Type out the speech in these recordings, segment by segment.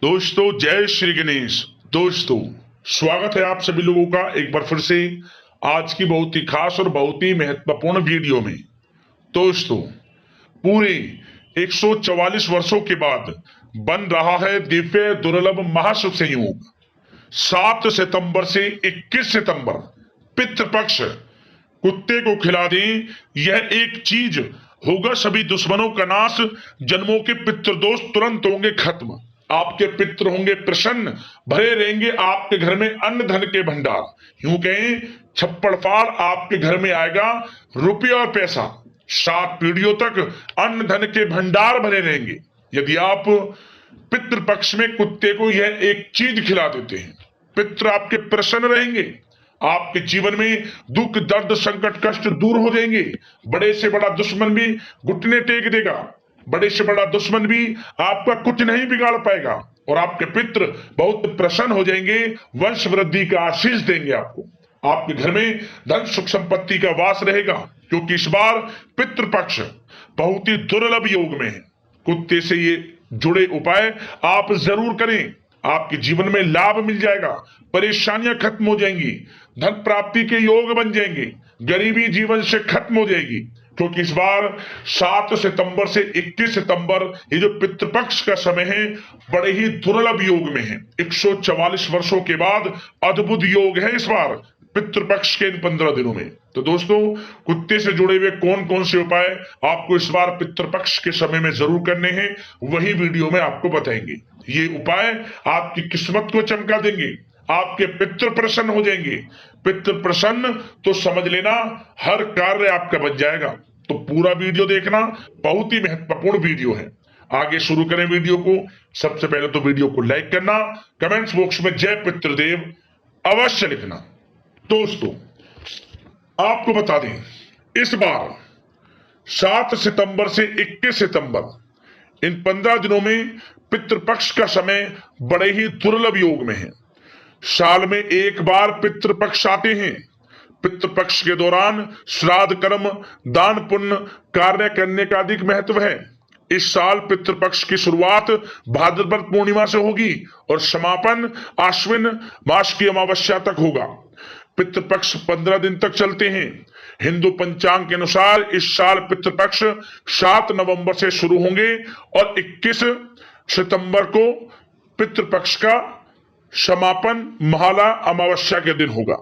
दोस्तों जय श्री गणेश। दोस्तों स्वागत है आप सभी लोगों का एक बार फिर से आज की बहुत ही खास और बहुत ही महत्वपूर्ण वीडियो में। दोस्तों पूरे 144 वर्षों के बाद बन रहा है दिव्य दुर्लभ महाशुभ संयोग। 7 सितंबर से 21 सितंबर पितृपक्ष। कुत्ते को खिला दें, यह एक चीज होगा सभी दुश्मनों का नाश। जन्मों के पितृदोष तुरंत होंगे खत्म। आपके पितृ होंगे प्रसन्न, भरे रहेंगे आपके घर में अन्न धन के भंडार। यूं कहें छप्पड़ फाड़ आपके घर में आएगा रुपया और पैसा। 7 पीढ़ियों तक अन्न धन के भंडार भरे रहेंगे यदि आप पितृपक्ष में कुत्ते को यह एक चीज खिला देते हैं। पितृ आपके प्रसन्न रहेंगे, आपके जीवन में दुख दर्द संकट कष्ट दूर हो जाएंगे। बड़े से बड़ा दुश्मन भी घुटने टेक देगा, बड़े से बड़ा दुश्मन भी आपका कुछ नहीं बिगाड़ पाएगा और आपके पितृ बहुत प्रसन्न हो जाएंगे, वंश वृद्धि का आशीष देंगे आपको। आपके घर में धन सुख संपत्ति का वास रहेगा क्योंकि इस बार पितृपक्ष बहुत ही दुर्लभ योग में है। कुत्ते से ये जुड़े उपाय आप जरूर करें, आपके जीवन में लाभ मिल जाएगा, परेशानियां खत्म हो जाएंगी, धन प्राप्ति के योग बन जाएंगे, गरीबी जीवन से खत्म हो जाएगी क्योंकि इस बार 7 सितंबर से 21 सितंबर ये जो पितृपक्ष का समय है बड़े ही दुर्लभ योग में है। 144 वर्षों के बाद अद्भुत योग है इस बार पितृपक्ष के इन 15 दिनों में। तो दोस्तों कुत्ते से जुड़े हुए कौन कौन से उपाय आपको इस बार पितृपक्ष के समय में जरूर करने हैं वही वीडियो में आपको बताएंगे। ये उपाय आपकी किस्मत को चमका देंगे, आपके पितृ प्रसन्न हो जाएंगे। पितृ प्रसन्न तो समझ लेना हर कार्य आपका बन जाएगा। तो पूरा वीडियो देखना, बहुत ही महत्वपूर्ण वीडियो है। आगे शुरू करें वीडियो को। सबसे पहले तो वीडियो को लाइक करना, कमेंट्स बॉक्स में जय पितृदेव अवश्य लिखना। दोस्तों आपको बता दें इस बार 7 सितंबर से 21 सितंबर इन 15 दिनों में पितृपक्ष का समय बड़े ही दुर्लभ योग में है। साल में एक बार पितृपक्ष आते हैं। पितृपक्ष के दौरान श्राद्ध कर्म दान पुण्य कार्य करने का अधिक महत्व है। इस साल पितृपक्ष की शुरुआत भाद्रपद पूर्णिमा से होगी और समापन आश्विन मास की अमावस्या तक होगा। पितृपक्ष 15 दिन तक चलते हैं। हिंदू पंचांग के अनुसार इस साल पितृपक्ष 7 नवंबर से शुरू होंगे और 21 सितंबर को पितृपक्ष का समापन महाला अमावस्या के दिन होगा।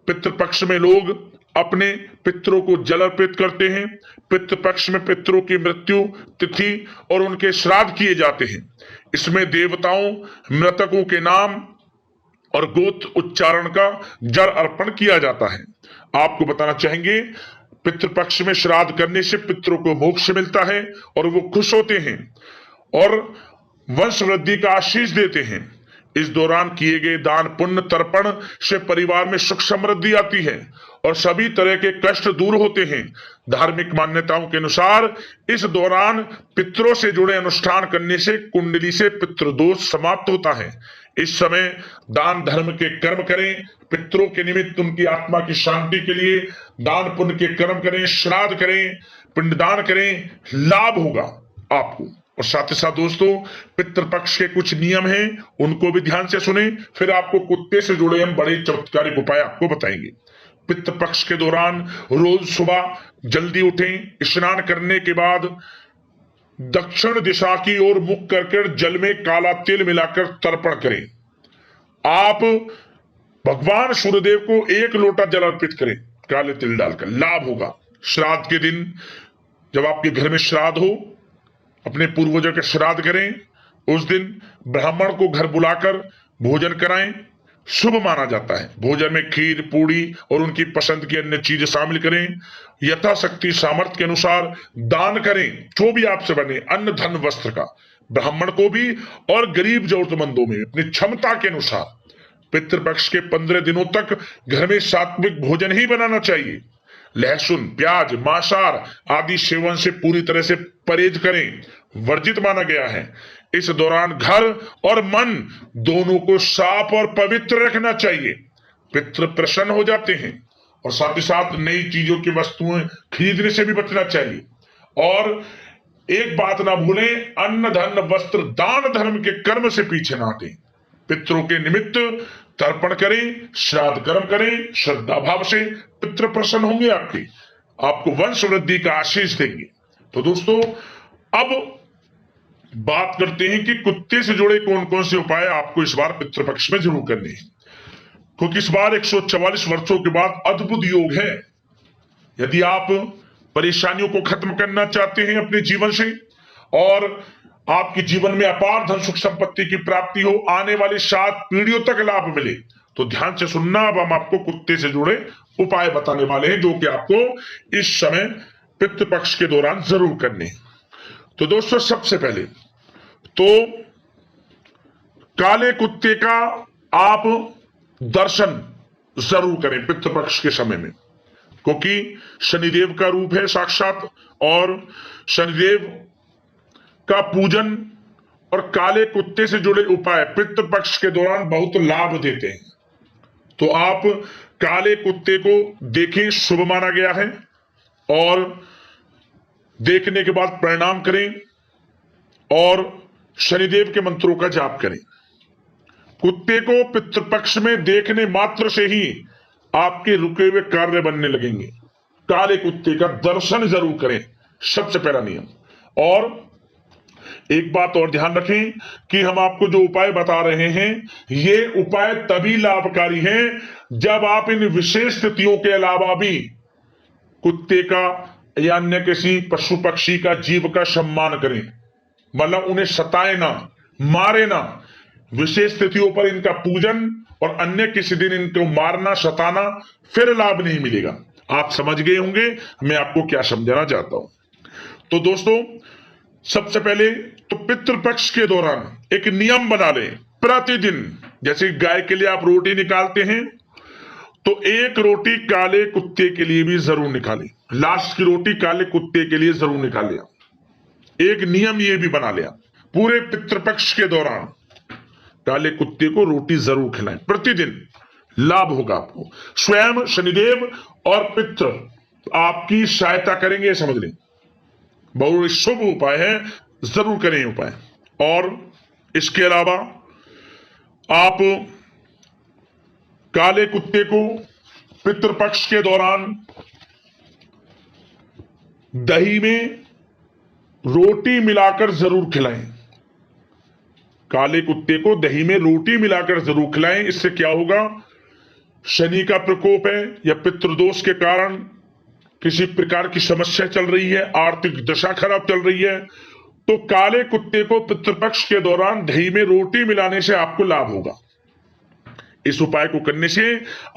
पितृपक्ष में लोग अपने पितरों को जल अर्पित करते हैं। पितृपक्ष में पितरों की मृत्यु तिथि और उनके श्राद्ध किए जाते हैं। इसमें देवताओं मृतकों के नाम और गोत्र उच्चारण का जल अर्पण किया जाता है। आपको बताना चाहेंगे पितृपक्ष में श्राद्ध करने से पितरों को मोक्ष मिलता है और वो खुश होते हैं और वंश वृद्धि का आशीष देते हैं। इस दौरान किए गए दान पुण्य तर्पण से परिवार में सुख समृद्धि आती है और सभी तरह के कष्ट दूर होते हैं। धार्मिक मान्यताओं के अनुसार इस दौरान पितरों से जुड़े अनुष्ठान करने से कुंडली से पितृदोष समाप्त होता है। इस समय दान धर्म के कर्म करें, पितरों के निमित्त उनकी आत्मा की शांति के लिए दान पुण्य के कर्म करें, श्राद्ध करें, पिंडदान करें, लाभ होगा आपको। और साथ ही साथ दोस्तों पितृपक्ष के कुछ नियम हैं, उनको भी ध्यान से सुने, फिर आपको कुत्ते से जुड़े हम बड़े चमत्कारिक उपाय आपको बताएंगे। पितृपक्ष के दौरान रोज सुबह जल्दी उठें, स्नान करने के बाद दक्षिण दिशा की ओर मुख करके जल में काला तिल मिलाकर तर्पण करें। आप भगवान सूर्यदेव को 1 लोटा जल अर्पित करें काले तिल डालकर, लाभ होगा। श्राद्ध के दिन जब आपके घर में श्राद्ध हो, अपने पूर्वजों के श्राद्ध करें। उस दिन ब्राह्मण को घर बुलाकर भोजन कराएं, शुभ माना जाता है। भोजन में खीर पूड़ी और उनकी पसंद की अन्य चीजें शामिल करें। यथाशक्ति सामर्थ्य के अनुसार दान करें, जो भी आपसे बने, अन्न धन वस्त्र का, ब्राह्मण को भी और गरीब जरूरतमंदों में अपनी क्षमता के अनुसार। पितृपक्ष के 15 दिनों तक घर में सात्विक भोजन ही बनाना चाहिए। लहसुन प्याज मांसाहार आदि सेवन से पूरी तरह से परहेज करें, वर्जित माना गया है। इस दौरान घर और मन दोनों को साफ और पवित्र रखना चाहिए। पितृ प्रसन्न हो जाते हैं और साथ ही साथ नई चीजों की वस्तुएं खरीदने से भी बचना चाहिए और एक बात ना भूलें, अन्न धन वस्त्र दान धर्म के कर्म से पीछे ना हटें। पितरों के निमित्त तर्पण करें, श्राद्ध कर्म करें, श्रद्धा भाव से पितृ प्रसन्न होंगे, आपको वंश वृद्धि का आशीष देंगे। तो दोस्तों, अब बात करते हैं कि कुत्ते से जुड़े कौन कौन से उपाय आपको इस बार पितृपक्ष में जरूर करने हैं, क्योंकि इस बार 144 वर्षों के बाद अद्भुत योग है। यदि आप परेशानियों को खत्म करना चाहते हैं अपने जीवन से और आपके जीवन में अपार धन सुख संपत्ति की प्राप्ति हो, आने वाली 7 पीढ़ियों तक लाभ मिले, तो ध्यान से सुनना। अब हम आपको कुत्ते से जुड़े उपाय बताने वाले हैं, जो कि आपको इस समय पितृपक्ष के दौरान जरूर करने हैं। तो दोस्तों, सबसे पहले तो काले कुत्ते का आप दर्शन जरूर करें पितृपक्ष के समय में, क्योंकि शनिदेव का रूप है साक्षात, और शनिदेव का पूजन और काले कुत्ते से जुड़े उपाय पितृपक्ष के दौरान बहुत लाभ देते हैं। तो आप काले कुत्ते को देखें, शुभ माना गया है, और देखने के बाद प्रणाम करें और शनिदेव के मंत्रों का जाप करें। कुत्ते को पितृपक्ष में देखने मात्र से ही आपके रुके हुए कार्य बनने लगेंगे। काले कुत्ते का दर्शन जरूर करें, सबसे पहला नियम। और एक बात और ध्यान रखें कि हम आपको जो उपाय बता रहे हैं, ये उपाय तभी लाभकारी हैं जब आप इन विशेष स्थितियों के अलावा भी कुत्ते का या अन्य किसी पशु पक्षी का, जीव का सम्मान करें, मतलब उन्हें सताए ना, मारे ना। विशेष स्थितियों पर इनका पूजन और अन्य किसी दिन इनको मारना, सताना, फिर लाभ नहीं मिलेगा। आप समझ गए होंगे मैं आपको क्या समझाना चाहता हूं। तो दोस्तों, सबसे पहले तो पितृपक्ष के दौरान एक नियम बना लें। प्रतिदिन जैसे गाय के लिए आप रोटी निकालते हैं, तो एक रोटी काले कुत्ते के लिए भी जरूर निकालें। लास्ट की रोटी काले कुत्ते के लिए जरूर निकालें। एक नियम ये भी बना लिया, पूरे पितृपक्ष के दौरान काले कुत्ते को रोटी जरूर खिलाएं प्रतिदिन, लाभ होगा आपको। स्वयं शनिदेव और पितृ आपकी सहायता करेंगे, समझ लें। बहुत शुभ उपाय है, जरूर करें उपाय। और इसके अलावा आप काले कुत्ते को पितृपक्ष के दौरान दही में रोटी मिलाकर जरूर खिलाएं। काले कुत्ते को दही में रोटी मिलाकर जरूर खिलाएं। इससे क्या होगा, शनि का प्रकोप है या पितृदोष के कारण किसी प्रकार की समस्या चल रही है, आर्थिक दशा खराब चल रही है, तो काले कुत्ते को पितृपक्ष के दौरान दही में रोटी मिलाने से आपको लाभ होगा। इस उपाय को करने से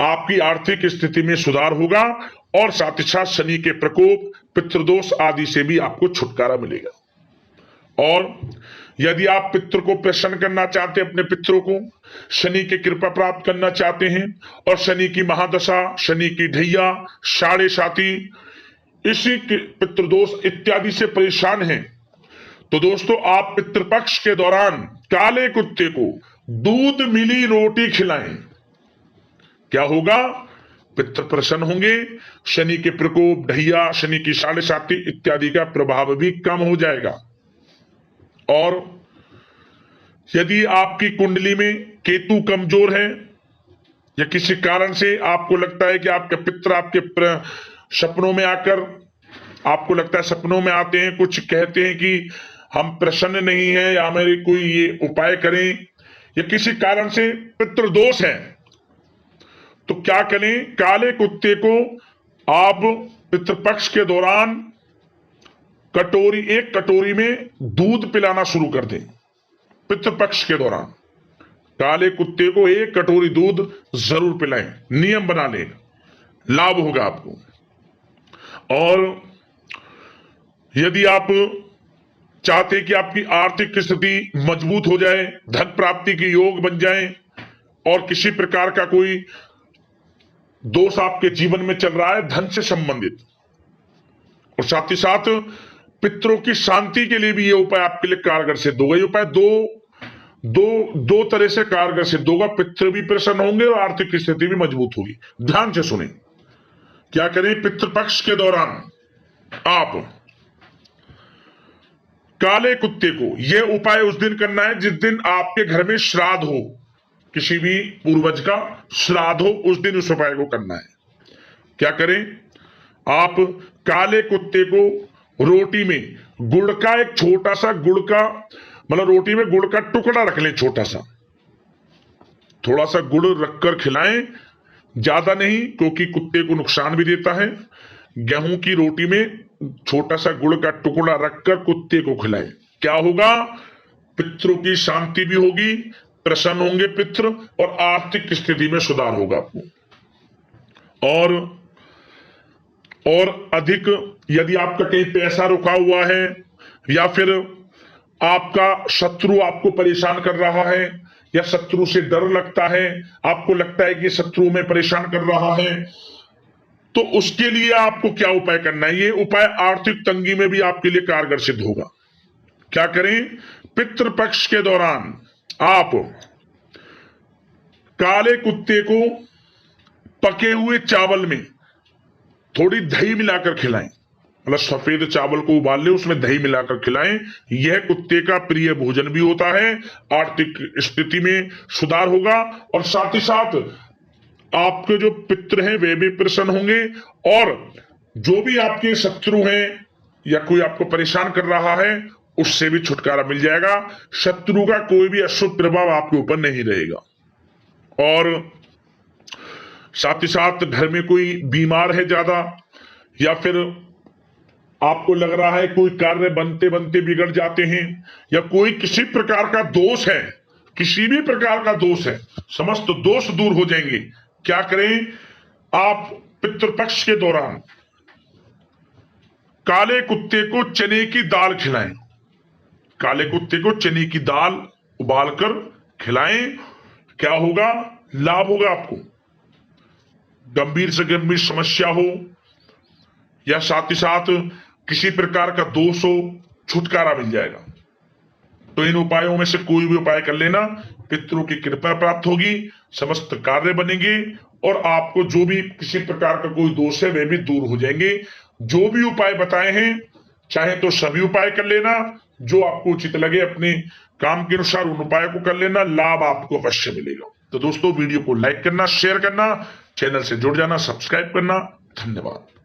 आपकी आर्थिक स्थिति में सुधार होगा और साथ ही साथ शनि के प्रकोप, पितृदोष आदि से भी आपको छुटकारा मिलेगा। और यदि आप पितृ को प्रसन्न करना चाहते हैं, अपने पितरों को शनि की कृपा प्राप्त करना चाहते हैं, और शनि की महादशा, शनि की ढैया, साढ़े साती, इसी पितृदोष इत्यादि से परेशान हैं, तो दोस्तों आप पितृपक्ष के दौरान काले कुत्ते को दूध मिली रोटी खिलाएं। क्या होगा, पितृ प्रसन्न होंगे, शनि के प्रकोप, ढैया, शनि की साढ़े साती इत्यादि का प्रभाव भी कम हो जाएगा। और यदि आपकी कुंडली में केतु कमजोर है या किसी कारण से आपको लगता है कि आपके पितृ आपके सपनों में आकर, आपको लगता है सपनों में आते हैं, कुछ कहते हैं कि हम प्रसन्न नहीं है या हमारे कोई ये उपाय करें, या किसी कारण से पितृदोष है, तो क्या करें, काले कुत्ते को आप पितृपक्ष के दौरान एक कटोरी में दूध पिलाना शुरू कर दें। पितृपक्ष के दौरान काले कुत्ते को एक कटोरी दूध जरूर पिलाएं, नियम बना लें, लाभ होगा आपको। और यदि आप चाहते कि आपकी आर्थिक स्थिति मजबूत हो जाए, धन प्राप्ति के योग बन जाए, और किसी प्रकार का कोई दोष आपके जीवन में चल रहा है धन से संबंधित, और साथ ही साथ पितरों की शांति के लिए भी ये उपाय आपके लिए कारगर सिद्ध होगा। ये उपाय दो तरह से कारगर सिद्ध होगा, पितृ भी प्रसन्न होंगे और आर्थिक स्थिति भी मजबूत होगी। ध्यान से सुने, क्या करें, पितृपक्ष के दौरान आप काले कुत्ते को यह उपाय उस दिन करना है जिस दिन आपके घर में श्राद्ध हो, किसी भी पूर्वज का श्राद्ध हो, उस दिन उस उपाय को करना है। क्या करें, आप काले कुत्ते को रोटी में गुड़ का एक छोटा सा गुड़ का मतलब रोटी में गुड़ का टुकड़ा रख लें, छोटा सा, थोड़ा सा गुड़ रखकर खिलाएं, ज्यादा नहीं, क्योंकि कुत्ते को नुकसान भी देता है। गेहूं की रोटी में छोटा सा गुड़ का टुकड़ा रखकर कुत्ते को खिलाएं। क्या होगा, पितरों की शांति भी होगी, प्रसन्न होंगे पित्र, और आर्थिक स्थिति में सुधार होगा आपको। और अधिक यदि आपका कहीं पैसा रुका हुआ है या फिर आपका शत्रु आपको परेशान कर रहा है या शत्रु से डर लगता है, आपको लगता है कि शत्रु में परेशान कर रहा है, तो उसके लिए आपको क्या उपाय करना है। ये उपाय आर्थिक तंगी में भी आपके लिए कारगर सिद्ध होगा। क्या करें, पितृपक्ष के दौरान आप काले कुत्ते को पके हुए चावल में थोड़ी दही मिलाकर खिलाएं, मतलब सफेद चावल को उबाल ले, उसमें दही मिलाकर खिलाएं। यह कुत्ते का प्रिय भोजन भी होता है, आर्थिक स्थिति में सुधार होगा, और साथ ही साथ आपके जो पितृ हैं वे भी प्रसन्न होंगे, और जो भी आपके शत्रु हैं या कोई आपको परेशान कर रहा है उससे भी छुटकारा मिल जाएगा। शत्रु का कोई भी अशुभ प्रभाव आपके ऊपर नहीं रहेगा। और साथ ही साथ घर में कोई बीमार है ज्यादा, या फिर आपको लग रहा है कोई कार्य बनते बनते बिगड़ जाते हैं, या कोई किसी प्रकार का दोष है, किसी भी प्रकार का दोष है, समस्त दोष दूर हो जाएंगे। क्या करें, आप पितृपक्ष के दौरान काले कुत्ते को चने की दाल खिलाएं, काले कुत्ते को चने की दाल उबालकर खिलाएं। क्या होगा, लाभ होगा आपको। गंभीर से गंभीर समस्या हो या साथ ही साथ किसी प्रकार का दोष हो, छुटकारा मिल जाएगा। तो इन उपायों में से कोई भी उपाय कर लेना, पितरों की कृपा प्राप्त होगी, समस्त कार्य बनेंगे, और आपको जो भी किसी प्रकार का कोई दोष है वे भी दूर हो जाएंगे। जो भी उपाय बताए हैं चाहे तो सभी उपाय कर लेना, जो आपको उचित लगे अपने काम के अनुसार उन उपायों को कर लेना, लाभ आपको अवश्य मिलेगा। तो दोस्तों, वीडियो को लाइक करना, शेयर करना, चैनल से जुड़ जाना, सब्सक्राइब करना। धन्यवाद।